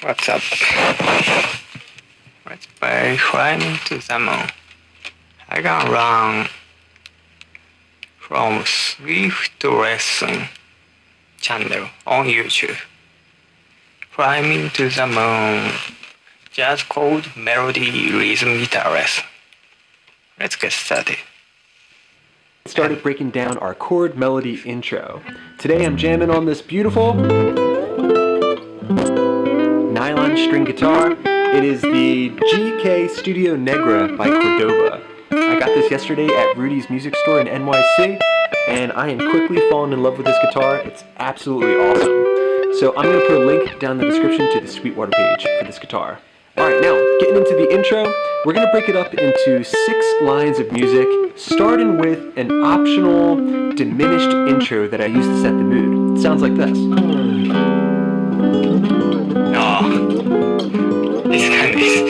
What's up? Let's play Climbing to the Moon. I can run from Swiftlessons channel on YouTube. Climbing to the Moon. Jazz Chord Melody Rhythm Guitar lesson. Let's get started. Started breaking down our chord melody intro. Today I'm jamming on this beautiful nylon string guitar. It is the GK Studio Negra by Cordoba. I got this yesterday at Rudy's Music Store in NYC, and I am quickly falling in love with this guitar. It's absolutely awesome. So I'm going to put a link down in the description to the Sweetwater page for this guitar. Alright, now getting into the intro, we're going to break it up into 6 lines of music, starting with an optional diminished intro that I use to set the mood. It sounds like this. This kind is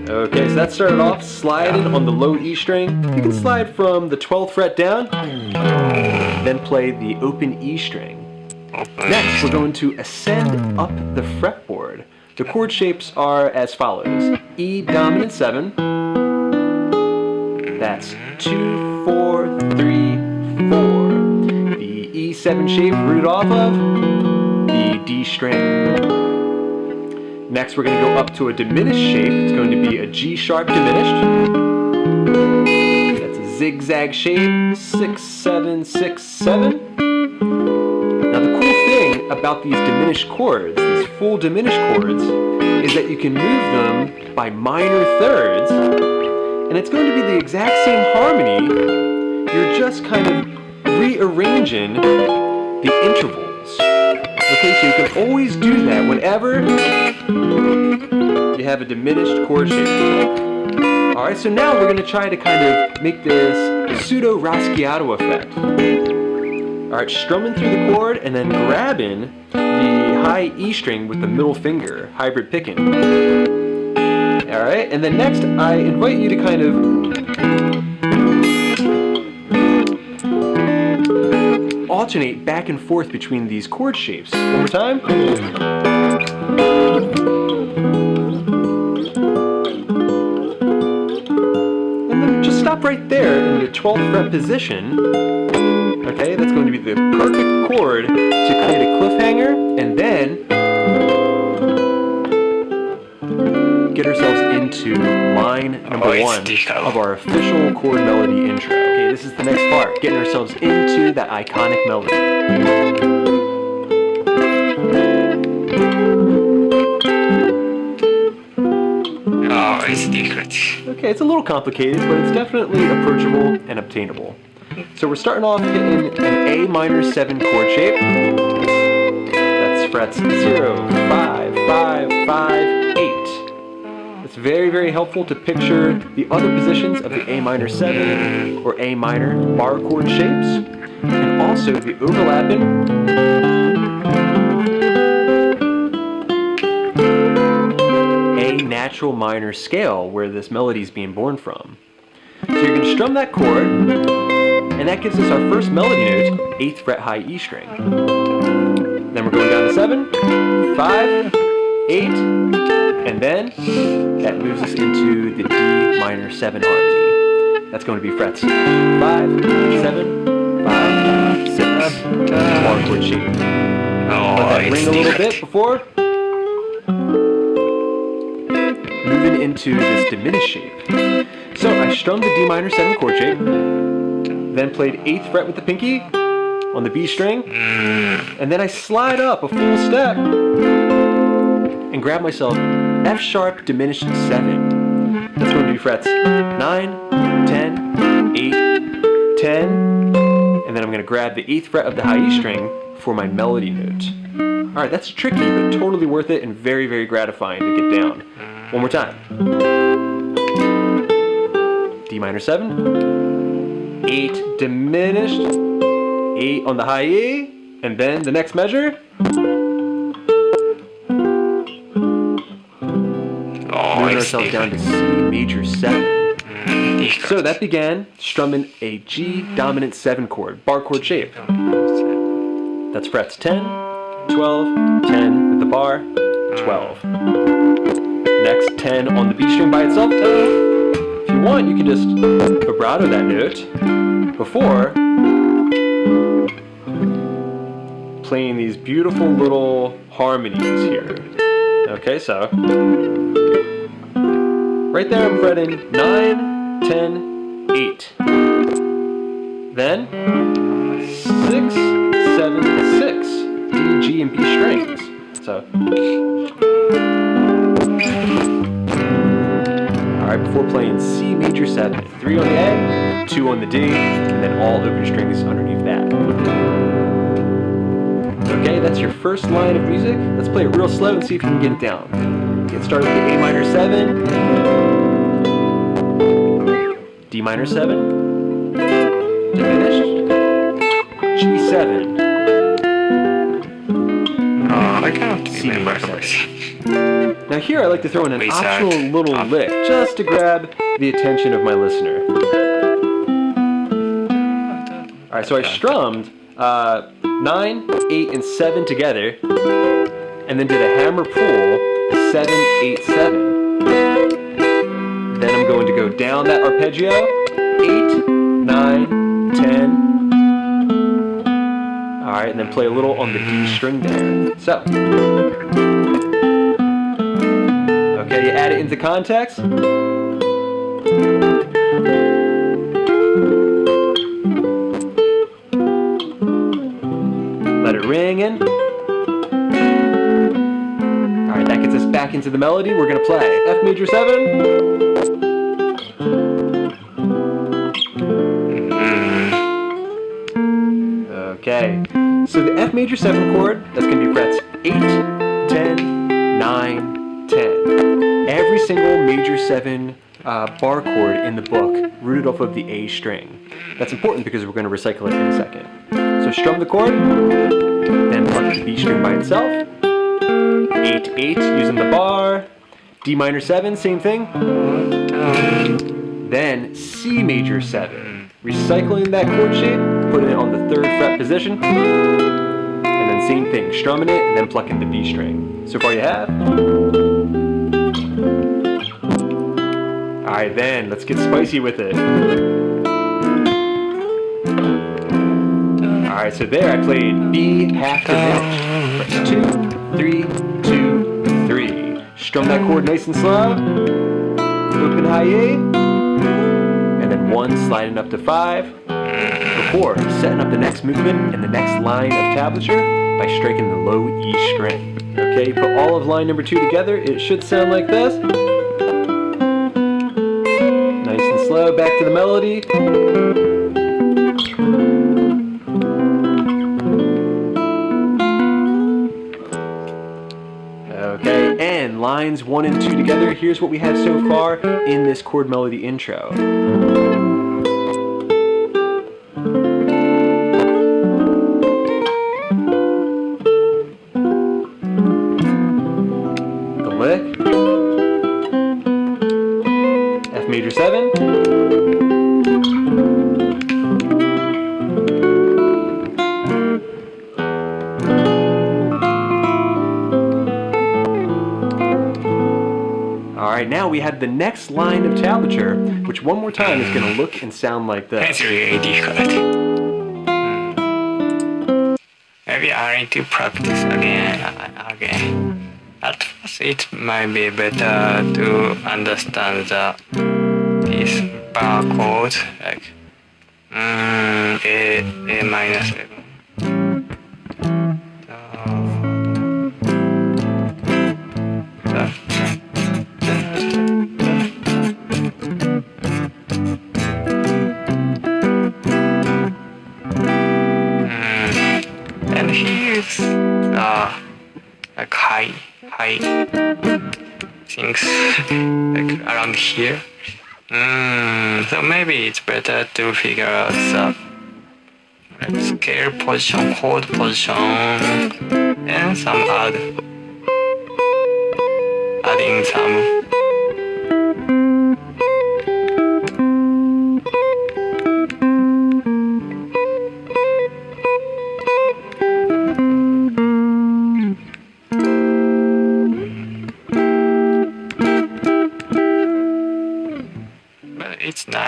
Okay, so that started off sliding on the low E string. You can slide from the 12th fret down, then play the open E string. Next, we're going to ascend up the fretboard. The chord shapes are as follows. E dominant 7. That's 2, 4, 3, 4. The E7 shape rooted off of the D string. Next, we're going to go up to a diminished shape. It's going to be a G sharp diminished. That's a zigzag shape, 6, 7, 6, 7. Now the cool thing about these diminished chords, these full diminished chords, is that you can move them by minor thirds, and it's going to be the exact same harmony. You're just kind of rearranging the intervals. Okay, so you can always do that whenever you have a diminished chord shape. Alright, so now we're going to try to kind of make this pseudo Raschiato effect. Alright, strumming through the chord and then grabbing the high E string with the middle finger, hybrid picking. Alright, and then next I invite you to kind of alternate back and forth between these chord shapes. One more time. And then just stop right there in the 12th fret position. Okay, that's going to be the perfect chord to create a cliffhanger, and then get ourselves into line number 1 of our official chord melody intro. Okay, this is the next part, getting ourselves into that iconic melody. Oh, it's difficult. Okay, it's a little complicated, but it's definitely approachable and obtainable. So we're starting off hitting an A minor 7 chord shape. That's frets 0, 5, 5, 5, 8. It's very, very helpful to picture the other positions of the A minor 7 or A minor bar chord shapes, and also the overlapping A natural minor scale where this melody is being born from. So you're going to strum that chord, and that gives us our first melody note, 8th fret high E string. Then we're going down to 7, 5, 8, and then that moves us into the D minor 7 harmony. That's going to be frets 5, 7, 5, 6, bar chord shape. Let that ring a little bit before moving into this diminished shape. So I strummed the D minor 7 chord shape, then played 8th fret with the pinky on the B string, and then I slide up a full step and grab myself F sharp diminished 7. That's going to be frets 9, 10, 8, 10, and then I'm going to grab the 8th fret of the high E string for my melody note. Alright, that's tricky, but totally worth it and very, very gratifying to get down. One more time. D minor 7, 8 diminished, 8 on the high E, and then the next measure. Moving ourselves down to C major 7. So that began strumming a G dominant 7 chord, bar chord shape. That's frets 10, 12, 10 with the bar, 12. Next 10 on the B string by itself. If you want, you can just vibrato that note before playing these beautiful little harmonies here. Okay, so right there I'm fretting 9, 10, 8. Then 6, 7, 6. D, G, and B strings. So, alright, before playing C major 7, 3 on the A, 2 on the D, and then all open strings underneath that. Okay, that's your first line of music. Let's play it real slow and see if you can get it down. Get started with the A minor 7, D minor 7, diminished, G7. I cannot C remember major this. 7. Now here I like to throw in an optional little lick just to grab the attention of my listener. Alright, so I strummed 9, 8, and 7 together, and then did a hammer pull 7, 8, 7. Then I'm going to go down that arpeggio 8, 9, 10. Alright, and then play a little on the D string there. So, okay, you add it into context. Let it ring in. Alright, that gets us back into the melody. We're going to play F major 7. Okay, so the F major 7 chord, that's going to be frets 8, 10, 9, 10. Every single major 7 bar chord in the book rooted off of the A string. That's important because we're going to recycle it in a second. So strum the chord, then pluck the B string by itself, 8, 8 using the bar, D minor 7, same thing, then C major 7, recycling that chord shape, putting it on the 3rd fret position, and then same thing, strumming it, and then plucking the B string. So far you have. Alright then, let's get spicy with it. Alright, so there I played B half diminished. 2, 3, 2, 3. Strum that chord nice and slow. Open high A. And then 1 sliding up to 5. Before setting up the next movement and the next line of tablature by striking the low E string. Okay, put all of line number 2 together. It should sound like this. Nice and slow, back to the melody. Okay, and lines 1 and 2 together. Here's what we have so far in this chord melody intro. The lick. F major 7. Alright, now we have the next line of tablature, which one more time is going to look and sound like this. It's really difficult. Maybe I need to practice again. At first, it might be better to understand these bar chords, like A minor 7. And here's like high things like around here. So maybe it's better to figure out the scale position, chord position, and some adding some.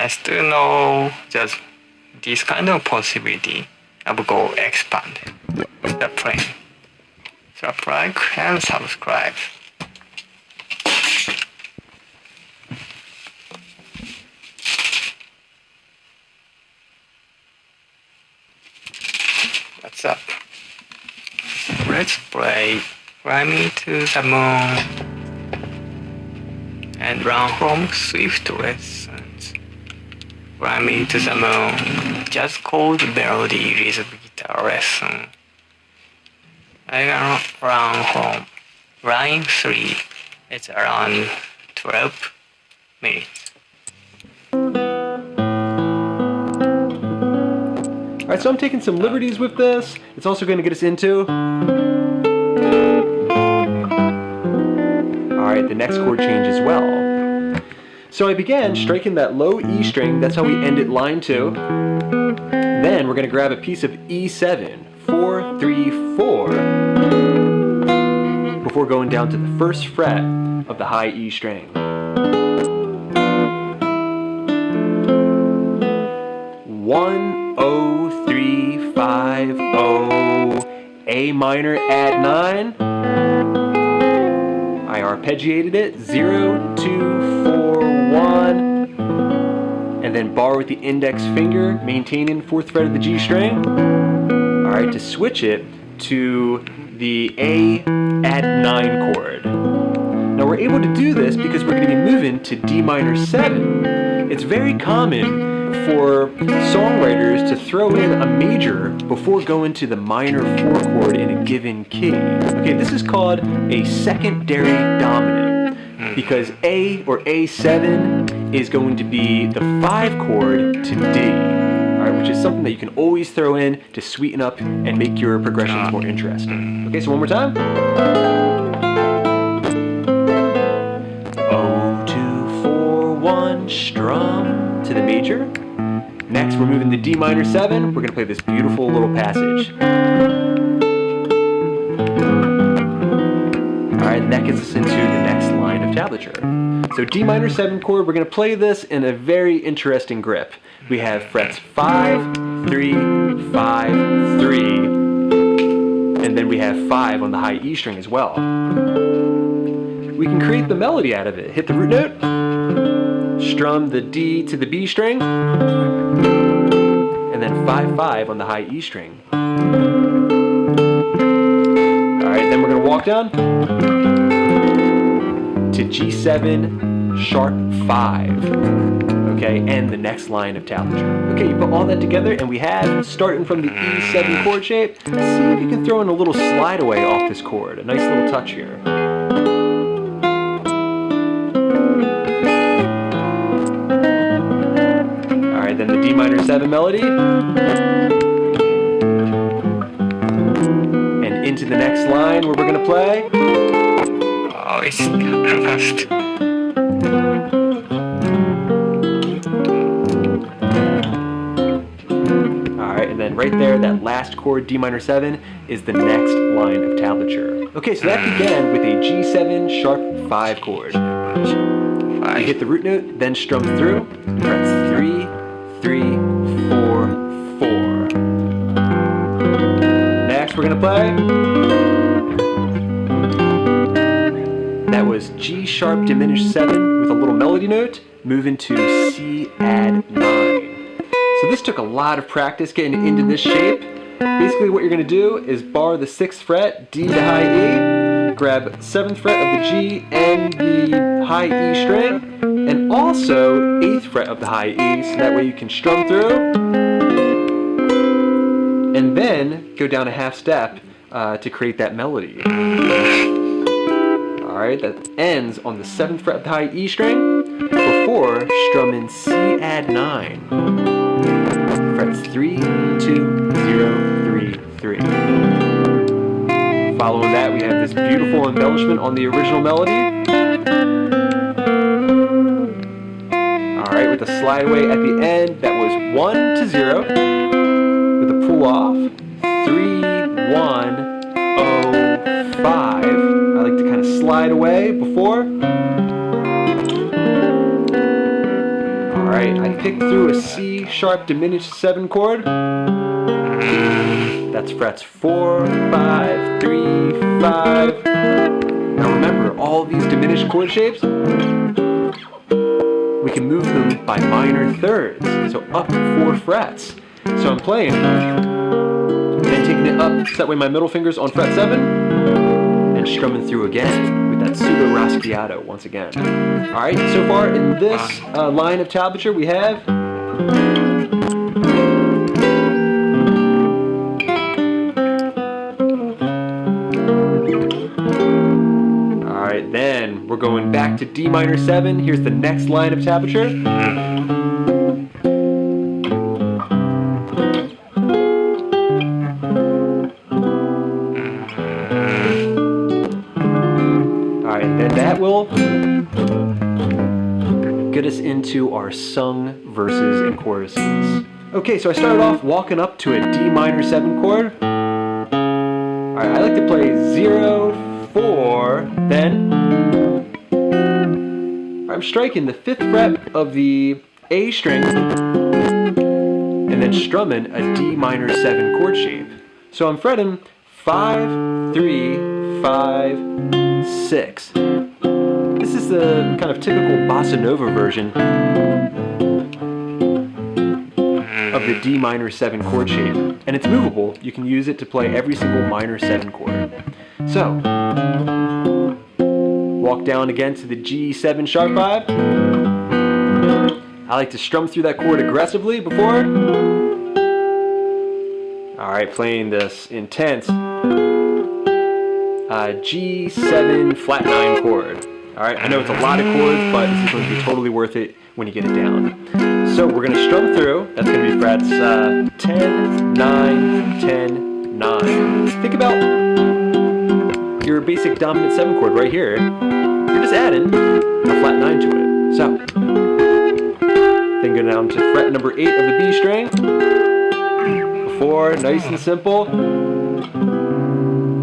still know just this kind of possibility of go expand the playing. So like and subscribe. What's up? Let's play Fly Me to the Moon and Run Home Swiftlessons. Fly Me to the Moon, Jazz Chord Melody Rhythm Guitar lesson. I run home. Line 3, it's around 12 minutes. Alright, so I'm taking some liberties with this. It's also going to get us into... Alright, the next chord change as well. So I began striking that low E string, that's how we ended line 2. Then we're going to grab a piece of E7, 4, 3, 4, before going down to the first fret of the high E string. 1, 0, 3, 5, 0, A minor, add 9. I arpeggiated it, 0, 2, 4, 1, and then bar with the index finger, maintaining 4th fret of the G string. Alright, to switch it to the A add 9 chord. Now we're able to do this because we're going to be moving to D minor 7. It's very common for songwriters to throw in a major before going to the minor 4 chord in a given key. Okay, this is called a secondary dominant because A or A7 is going to be the 5 chord to D, alright, which is something that you can always throw in to sweeten up and make your progressions more interesting. Okay, so one more time. 0, 2, 4, 1, strum to the major. Next, we're moving to D minor 7. We're going to play this beautiful little passage. Alright, and that gets us into the next line of tablature. So D minor 7 chord, we're going to play this in a very interesting grip. We have frets 5, 3, 5, 3, and then we have 5 on the high E string as well. We can create the melody out of it. Hit the root note, strum the D to the B string, and then 5, 5 on the high E string. Alright, then we're going to walk down to G7 sharp 5. Okay, and the next line of tablature. Okay, you put all that together and we have, starting from the E7 chord shape, see if you can throw in a little slide away off this chord. A nice little touch here. Alright, then the D minor 7 melody. And into the next line where we're going to play. Oh, it's fast. Alright, and then right there, that last chord, D minor 7, is the next line of tablature. Okay, so that began with a G7 sharp 5 chord. You hit the root note, then strum through, frets 3, 3, 4, 4. Next, we're going to play. That was G sharp diminished 7 with a little melody note, moving to C add 9. So this took a lot of practice getting into this shape. Basically what you're going to do is bar the 6th fret, D to high E, grab 7th fret of the G and the high E string, and also 8th fret of the high E, so that way you can strum through, and then go down a half step to create that melody. Alright, that ends on the 7th fret of the high E string, before strumming C add 9. Frets 3, 2, 0, 3, 3. Following that, we have this beautiful embellishment on the original melody. Alright, with a slide away at the end, that was 1 to 0, with a pull off, 3, 1, 0, 5. I like to kind of slide away before. Alright, Alright, I picked through a C sharp diminished 7 chord. That's frets 4, 5, 3, 5. Now remember, all these diminished chord shapes, we can move them by minor thirds, so up 4 frets. So I'm playing, and then taking it up, so that way my middle finger's on fret 7, and strumming through again with that pseudo raschiato once again. Alright, so far in this line of tablature we have Alright, then we're going back to D minor 7. Here's the next line of tablature. And that will get us into our sung verses and choruses. Okay, so I started off walking up to a D minor 7 chord. Alright, I like to play 0, 4, then I'm striking the 5th fret of the A string and then strumming a D minor 7 chord shape. So I'm fretting 5, 3, 5, 6. This is the kind of typical bossa nova version of the D minor 7 chord shape, and it's movable. You can use it to play every single minor 7 chord. So, walk down again to the G7 sharp 5. I like to strum through that chord aggressively before. Alright, playing this intense G7 flat 9 chord. Alright, I know it's a lot of chords, but this is going to be totally worth it when you get it down. So we're going to strum through. That's going to be frets 10, 9, 10, 9. Think about your basic dominant 7 chord right here. You're just adding a flat 9 to it. So, then go down to fret number 8 of the B string. 4, nice and simple.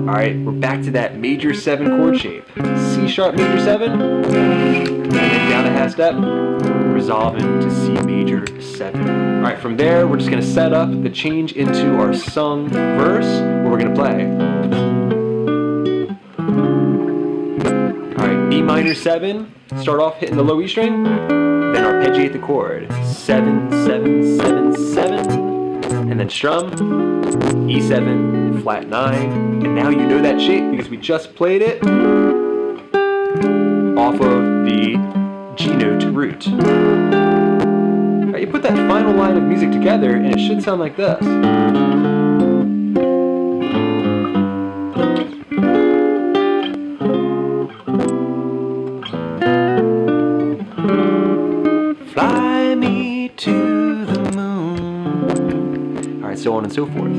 Alright, we're back to that major 7 chord shape. C sharp major 7, and then down a half step, resolving to C major 7. Alright, from there we're just going to set up the change into our sung verse, where we're going to play. Alright, B minor 7, start off hitting the low E string, then arpeggiate the chord. 7, 7, 7, 7. And then strum, E7, flat 9, and now you know that shape because we just played it off of the G note root. Right, you put that final line of music together and it should sound like this. Fly me to the moon. Alright, so on and so forth.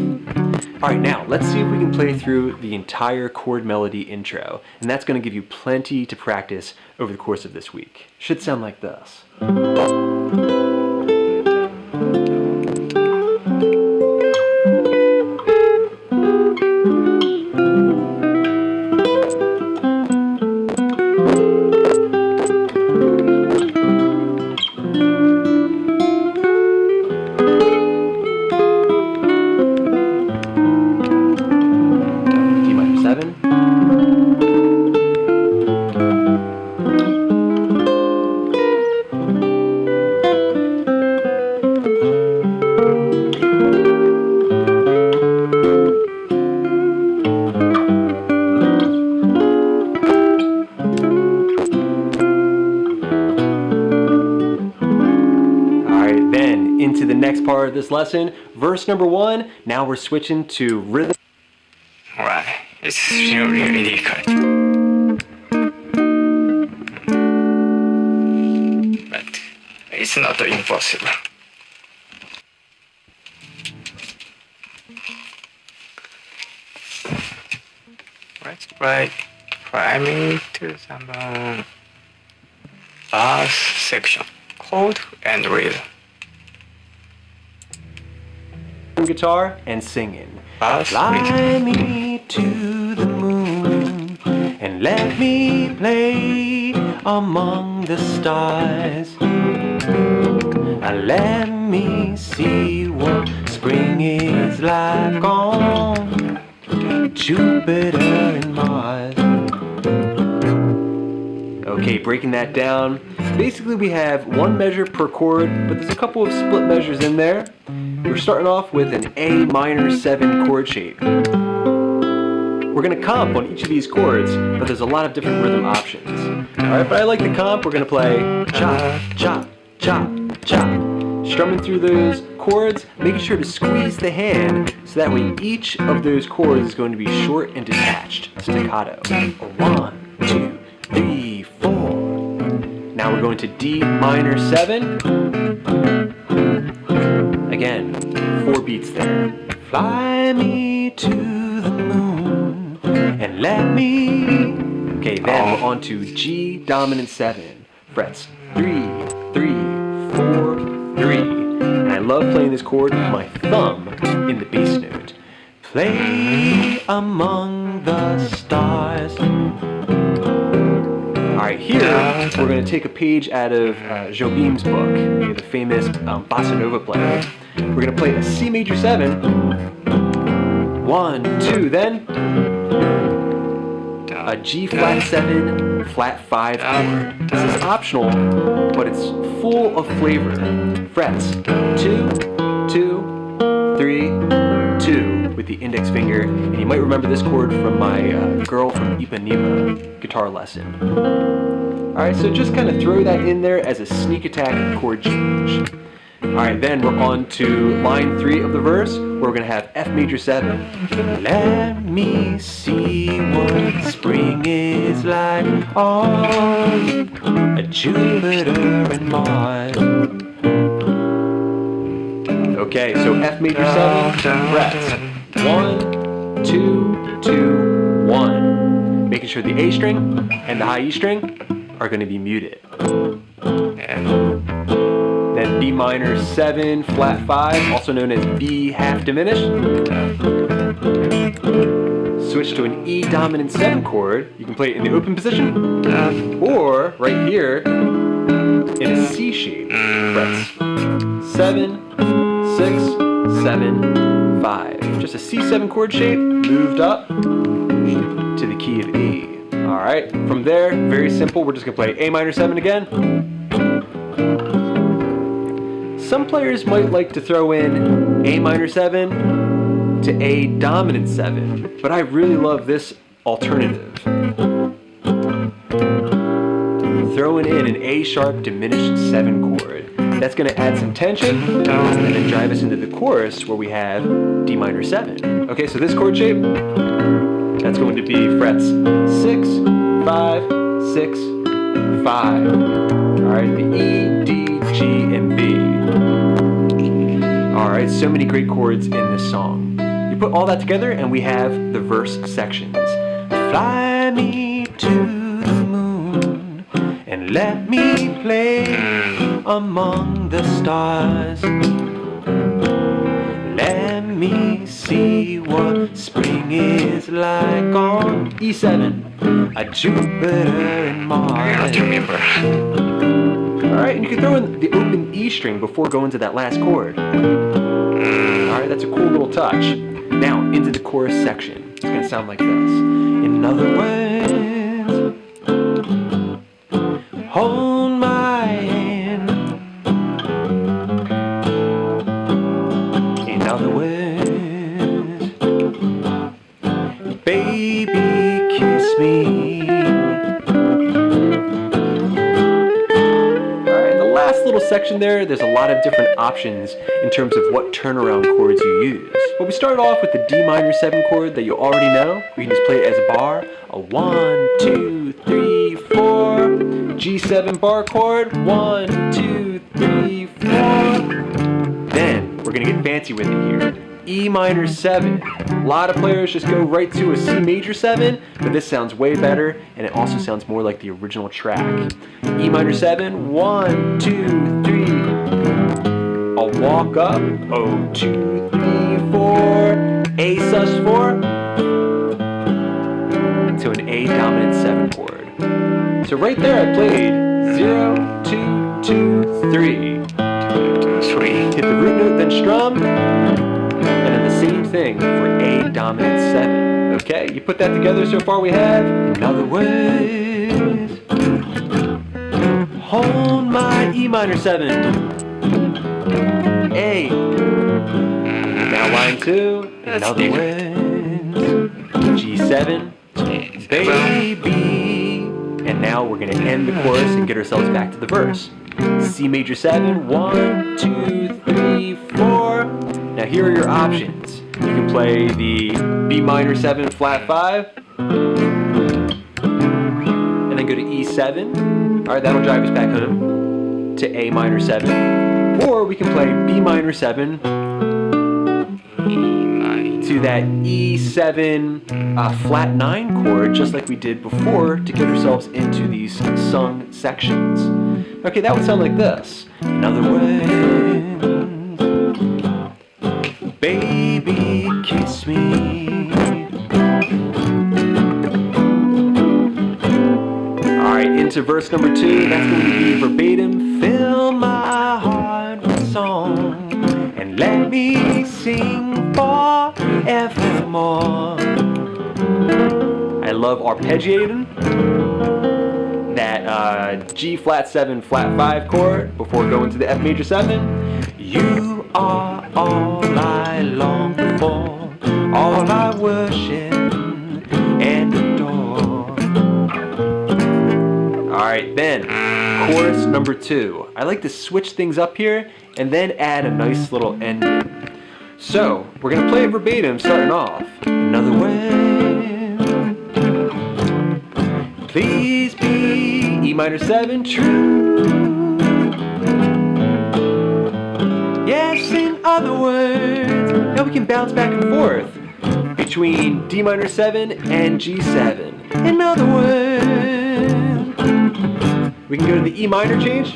Alright, now let's see if we can play through the entire chord melody intro, and that's going to give you plenty to practice over the course of this week. Should sound like this. Into the next part of this lesson, verse number 1. Now we're switching to rhythm. Alright, it's really difficult. But it's not impossible. Let's try climbing to some bass section, chord and rhythm. Guitar and singing. Fly me to the moon and let me play among the stars. Let me see what spring is like on Jupiter and Mars. Okay, breaking that down. Basically, we have one measure per chord, but there's a couple of split measures in there. We're starting off with an A minor 7 chord shape. We're going to comp on each of these chords, but there's a lot of different rhythm options. Alright, but I like the comp. We're going to play chop, chop, chop, chop. Strumming through those chords, making sure to squeeze the hand so that way each of those chords is going to be short and detached, staccato. 1, 2, 3, 4. Now we're going to D minor 7. Again, 4 beats there. Fly me to the moon and let me. Okay, then we're on to G dominant 7. Frets 3, 3, 4, 3. And I love playing this chord with my thumb in the bass note. Play among the stars. Alright, here we're going to take a page out of Jobim's book, the famous bossa nova player. We're going to play a C major 7, 1, 2, then a G flat 7, flat 5 chord. This is optional, but it's full of flavor. Frets 2, 2, 3, 2 with the index finger, and you might remember this chord from my Girl from Ipanema guitar lesson. Alright, so just kind of throw that in there as a sneak attack chord change. Alright, then we're on to line 3 of the verse, where we're going to have F major 7. Let me see what spring is like on a Jupiter and Mars. Okay, so F major 7, frets 1, 2, 2, 1. Making sure the A string and the high E string are going to be muted. Then B minor 7, flat 5, also known as B half diminished. Switch to an E dominant 7 chord. You can play it in the open position, or right here in a C shape. Frets 7, 6, 7, 5. Just a C7 chord shape moved up to the key of E. Alright, from there, very simple, we're just going to play A minor 7 again. Some players might like to throw in A minor 7 to A dominant 7, but I really love this alternative. Throwing in an A sharp diminished 7 chord. That's going to add some tension and then drive us into the chorus where we have D minor 7. Okay, so this chord shape, that's going to be frets 6, 5, 6, 5. Alright, the E, D, G, and B. Alright, so many great chords in this song. You put all that together and we have the verse sections. Fly me to the moon and let me play among the stars. Let me see what spring is like on E7, a Jupiter and Mars. I have to remember. Alright, and you can throw in the open E string before going to that last chord. Alright, that's a cool little touch. Now, into the chorus section. It's going to sound like this. In other words, hold my hand. In other words, baby, kiss me. Little section there's a lot of different options in terms of what turnaround chords you use. But we started off with the D minor 7 chord that you already know. We can just play it as a bar. A 1, 2, 3, 4. G7 bar chord. 1, 2, 3, 4. Then we're gonna get fancy with it here. E minor 7. A lot of players just go right to a C major 7, but this sounds way better, and it also sounds more like the original track. E minor 7, 1, 2, 3. I'll walk up, 0, 2, 3, 4. A sus4 to an A dominant 7 chord. So right there I played 0, 2, 2, 3. 3. Hit the root note, then strum. And then the same thing for A dominant 7. Okay, you put that together, so far we have, in other words, hold my E minor 7. A. Now line 2, in other words, G7, baby. And now we're going to end the chorus and get ourselves back to the verse. C major 7, 1, 2, 3, 4. Now here are your options. You can play the B minor 7 flat 5, and then go to E7. Alright, that'll drive us back home to A minor 7. Or we can play B minor 7 to that E7 flat 9 chord, just like we did before, to get ourselves into these sung sections. Okay, that would sound like this. In other words, baby, kiss me. Alright, into verse number 2. That's going to be verbatim. Fill my heart with song and let me sing forevermore. I love arpeggiating that G flat 7 flat 5 chord before going to the F major 7. You are all I long for, all I worship and adore. Alright, then, chorus number 2. I like to switch things up here and then add a nice little ending. So, we're going to play it verbatim starting off. In other words, please be E minor 7 true. Yes, in other words. Now we can bounce back and forth between D minor 7 and G7. In other words, we can go to the E minor change.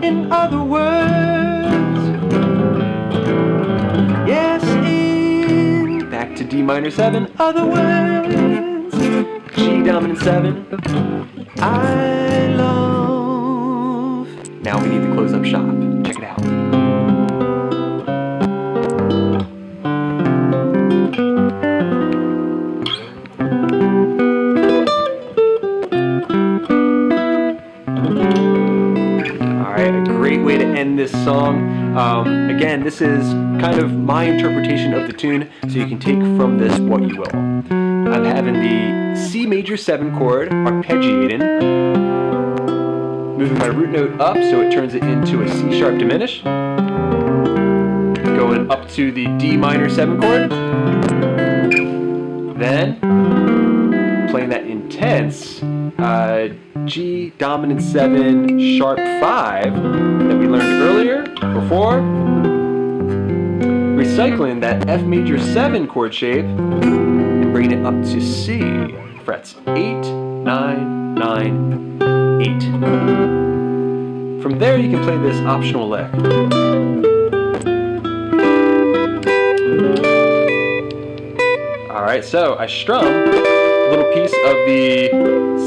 In other words, yes, in back to D minor 7. Other words, G dominant 7. I love. Now we need to close up shop. Check it out. Way to end this song. Again, this is kind of my interpretation of the tune, so you can take from this what you will. I'm having the C major 7 chord arpeggiating, moving my root note up so it turns it into a C sharp diminished, going up to the D minor 7 chord, then playing that intense G dominant 7 sharp 5 that we learned earlier before, recycling that F major 7 chord shape and bringing it up to C, frets 8, 9, 9, 8. From there you can play this optional lick. Alright, so I strum a little piece of the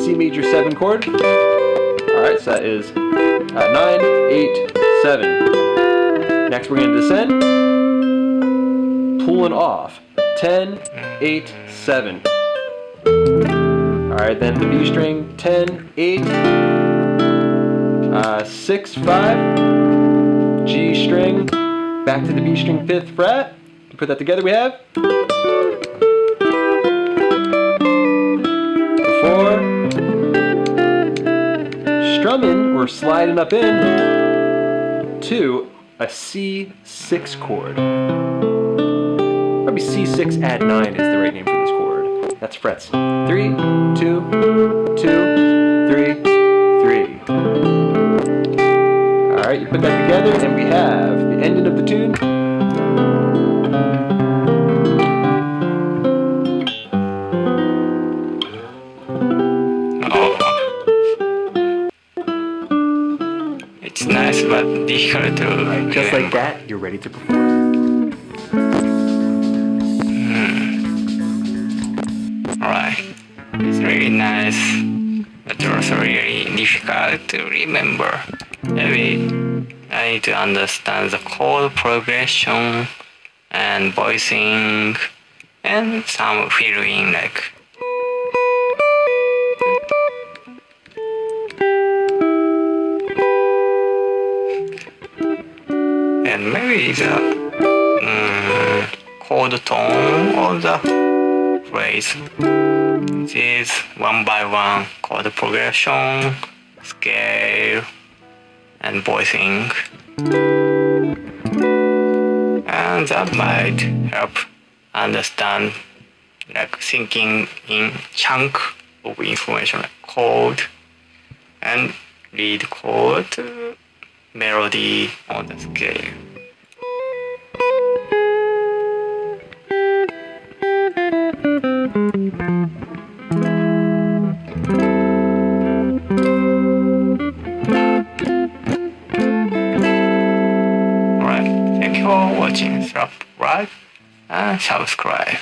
C major 7 chord. Alright, so that is 9, 8, 7. Next we're going to descend, pulling off 10, 8, 7. Alright, then the B string 10, 8, 6, 5, G string, back to the B string 5th fret. Put that together, we have 4, strumming or sliding up in to a C6 chord. Probably C6 add 9 is the right name for this chord. That's frets 3, 2, 2, 3, 3. Alright, you put that together and we have the ending of the tune. It's nice but difficult to just like that, you're ready to perform. Alright. It's really nice, but also really difficult to remember. Maybe I need to understand the chord progression and voicing and some feeling like. And maybe the chord tone of the phrase. This is one by one chord progression, scale, and voicing. And that might help understand, like thinking in chunk of information like chord and lead chord, melody on the scale. Alright, thank you for watching. Like and subscribe.